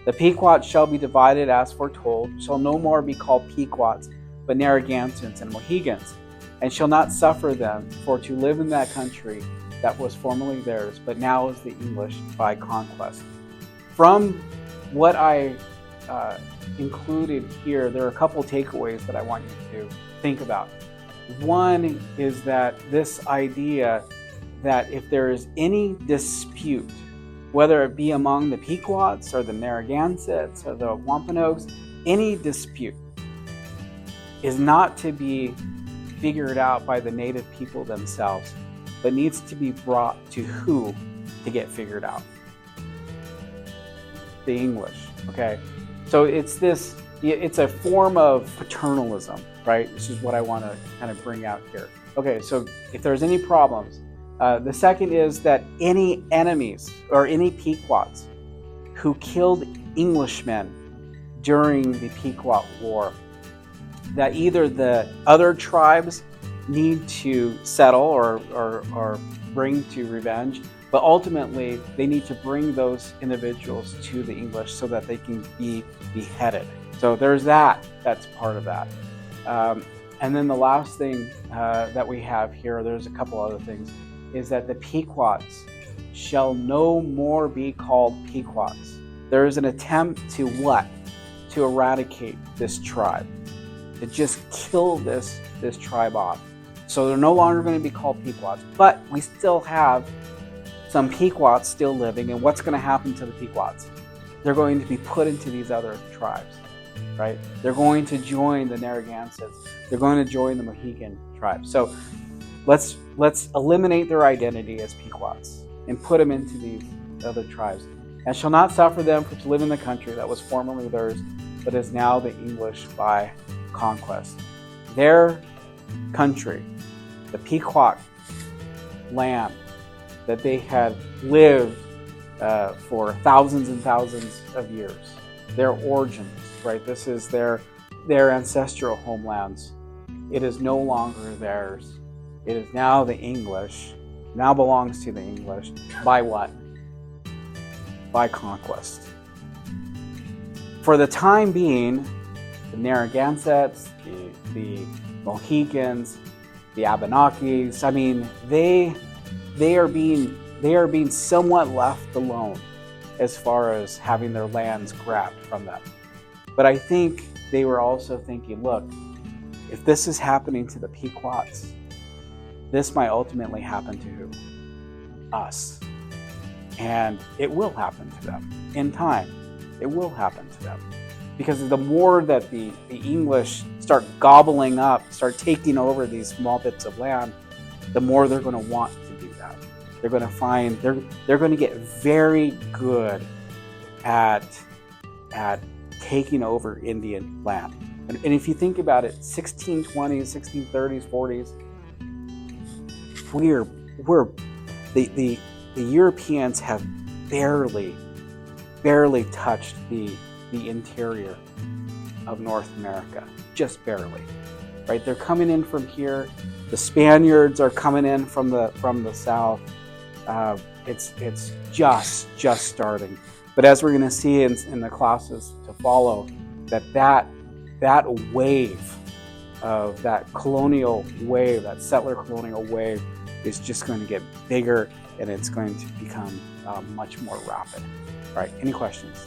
The Pequots shall be divided as foretold, shall no more be called Pequots, but Narragansetts and Mohegans, and shall not suffer them for to live in that country that was formerly theirs, but now is the English by conquest. From what I included here, there are a couple takeaways that I want you to think about. One is that this idea that if there is any dispute, whether it be among the Pequots or the Narragansetts or the Wampanoags, any dispute is not to be figured out by the native people themselves, but needs to be brought to who to get figured out? The English, okay? So it's a form of paternalism, right? This is what I want to kind of bring out here. Okay, so if there's any problems, the second is that any enemies or any Pequots who killed Englishmen during the Pequot War, that either the other tribes need to settle or bring to revenge, but ultimately they need to bring those individuals to the English so that they can be beheaded. So there's that's part of that. And then the last thing that we have here, there's a couple other things, is that the Pequots shall no more be called Pequots. There is an attempt to what? To eradicate this tribe, to just kill this tribe off. So they're no longer going to be called Pequots, but we still have some Pequots still living, and what's going to happen to the Pequots? They're going to be put into these other tribes, right? They're going to join the Narragansetts. They're going to join the Mohegan tribe. So let's eliminate their identity as Pequots and put them into these other tribes. And shall not suffer them for to live in the country that was formerly theirs, but is now the English by conquest. Their country, the Pequot land that they had lived for thousands and thousands of years, their origins, right? This is their ancestral homelands. It is no longer theirs. It is now the English, now belongs to the English. By what? By conquest. For the time being, the Narragansetts, the Mohegans, the Abenakis, I mean, they are being somewhat left alone as far as having their lands grabbed from them. But I think they were also thinking, look, if this is happening to the Pequots, this might ultimately happen to who? Us. And it will happen to them in time. It will happen to them. Because the more that the English start gobbling up, start taking over these small bits of land, the more they're going to want to do that. They're going to find, they're going to get very good at taking over Indian land. And if you think about it, 1620s, 1630s, 40s, the Europeans have barely touched the interior of North America, just barely, right? They're coming in from here. The Spaniards are coming in from the south. It's just starting. But as we're going to see in the classes to follow, that wave of that colonial wave, that settler colonial wave, is just going to get bigger, and it's going to become much more rapid. All right, any questions?